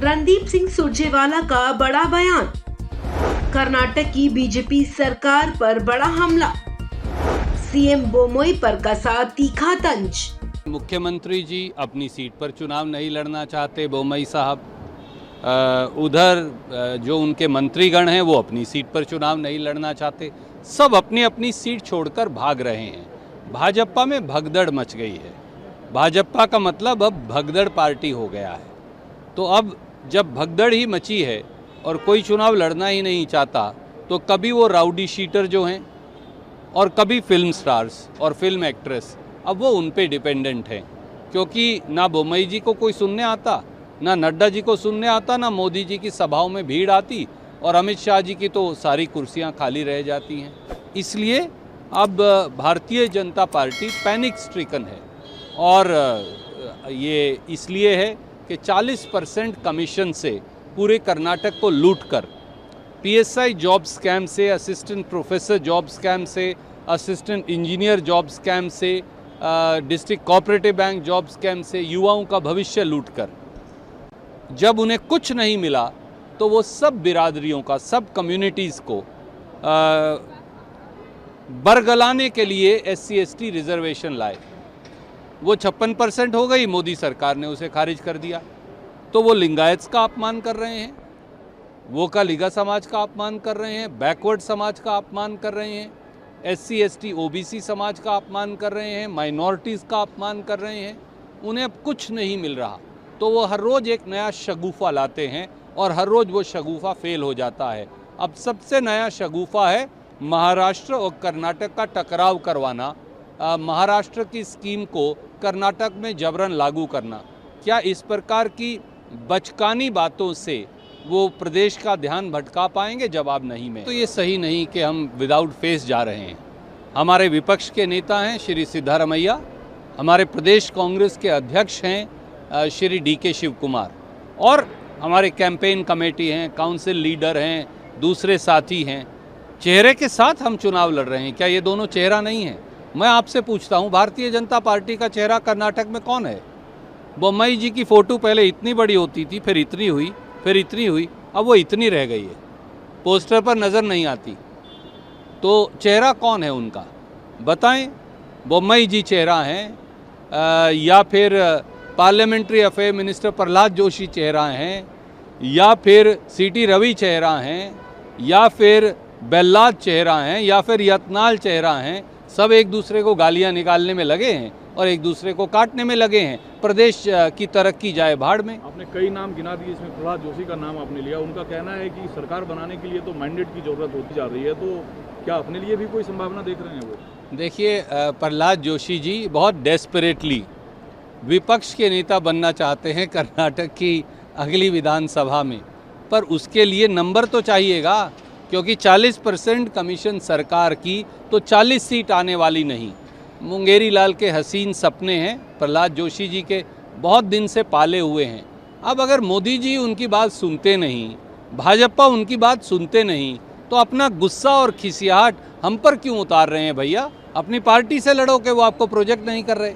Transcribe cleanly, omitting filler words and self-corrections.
रणदीप सिंह सुरजेवाला का बड़ा बयान। कर्नाटक की बीजेपी सरकार पर बड़ा हमला। सीएम बोम्मई पर कसा तीखा तंज। मुख्यमंत्री जी अपनी सीट पर चुनाव नहीं लड़ना चाहते बोम्मई साहब। उधर जो उनके मंत्रीगण हैं वो अपनी सीट पर चुनाव नहीं लड़ना चाहते। सब अपनी अपनी सीट छोड़कर भाग रहे हैं। भाजपा में भगदड़ मच गई है। भाजपा का मतलब अब भगदड़ पार्टी हो गया है। तो अब जब भगदड़ ही मची है और कोई चुनाव लड़ना ही नहीं चाहता, तो कभी वो राउडी शीटर जो हैं और कभी फिल्म स्टार्स और फिल्म एक्ट्रेस, अब वो उन पे डिपेंडेंट हैं। क्योंकि ना बोम्मई जी को कोई सुनने आता, ना नड्डा जी को सुनने आता, ना मोदी जी की सभाओं में भीड़ आती, और अमित शाह जी की तो सारी कुर्सियां खाली रह जाती हैं। इसलिए अब Bharatiya Janata party panic stricken है। और ये इसलिए है कि 40% कमीशन से पूरे कर्नाटक को लूटकर, पीएसआई जॉब स्कैम से, असिस्टेंट प्रोफेसर जॉब स्कैम से, असिस्टेंट इंजीनियर जॉब स्कैम से, district cooperative bank job scam से युवाओं का भविष्य लूटकर जब उन्हें कुछ नहीं मिला, तो वो सब बिरादरियों का, सब कम्युनिटीज़ को बरगलाने के लिए SC/ST रिजर्वेशन लाए। वो 56% हो गई, मोदी सरकार ने उसे खारिज कर दिया। तो वो लिंगायत्स का अपमान कर रहे हैं, वो का लिगा समाज का अपमान कर रहे हैं, बैकवर्ड समाज का अपमान कर रहे हैं, SC/ST OBC समाज का अपमान कर रहे हैं, माइनॉरिटीज़ का अपमान कर रहे हैं। उन्हें अब कुछ नहीं मिल रहा, तो वो हर रोज़ एक नया शगुफा लाते हैं और हर रोज़ वो शगुफा फेल हो जाता है। अब सबसे नया शगुफा है महाराष्ट्र और कर्नाटक का टकराव करवाना, महाराष्ट्र की स्कीम को कर्नाटक में जबरन लागू करना। क्या इस प्रकार की बचकानी बातों से वो प्रदेश का ध्यान भटका पाएंगे? जवाब नहीं में। तो ये सही नहीं कि हम विदाउट फेस जा रहे हैं। हमारे विपक्ष के नेता हैं श्री सिद्धारमैया, हमारे प्रदेश कांग्रेस के अध्यक्ष हैं श्री DK शिव कुमार, और हमारे कैंपेन कमेटी हैं, काउंसिल लीडर हैं, दूसरे साथी हैं। चेहरे के साथ हम चुनाव लड़ रहे हैं। क्या ये दोनों चेहरा नहीं है? मैं आपसे पूछता हूँ, भारतीय जनता पार्टी का चेहरा कर्नाटक में कौन है? बोम्मई जी की फ़ोटो पहले इतनी बड़ी होती थी, फिर इतनी हुई, फिर इतनी हुई, अब वो इतनी रह गई है, पोस्टर पर नज़र नहीं आती। तो चेहरा कौन है उनका? बताएं। बोम्मई जी चेहरा हैं, या फिर parliamentary affair minister Prahlad Joshi चेहरा हैं, या फिर CT रवि चेहरा हैं, या फिर बेल्लाद चेहरा हैं, या फिर यत्नाल चेहरा हैं। सब एक दूसरे को गालियां निकालने में लगे हैं और एक दूसरे को काटने में लगे हैं। प्रदेश की तरक्की जाए भाड़ में। आपने कई नाम गिना दिए, इसमें प्रहलाद जोशी का नाम आपने लिया। उनका कहना है कि सरकार बनाने के लिए तो मैंडेट की ज़रूरत होती जा रही है, तो क्या अपने लिए भी कोई संभावना देख रहे हैं वो? देखिए, प्रहलाद जोशी जी बहुत डेस्परेटली विपक्ष के नेता बनना चाहते हैं कर्नाटक की अगली विधानसभा में, पर उसके लिए नंबर तो चाहिएगा, क्योंकि 40% कमीशन सरकार की, तो 40 सीट आने वाली नहीं। मुंगेरी लाल के हसीन सपने हैं, प्रहलाद जोशी जी के बहुत दिन से पाले हुए हैं। अब अगर मोदी जी उनकी बात सुनते नहीं, भाजपा उनकी बात सुनते नहीं, तो अपना गुस्सा और खिसियाहट हम पर क्यों उतार रहे हैं भैया? अपनी पार्टी से लड़ो कि वो आपको प्रोजेक्ट नहीं कर रहे।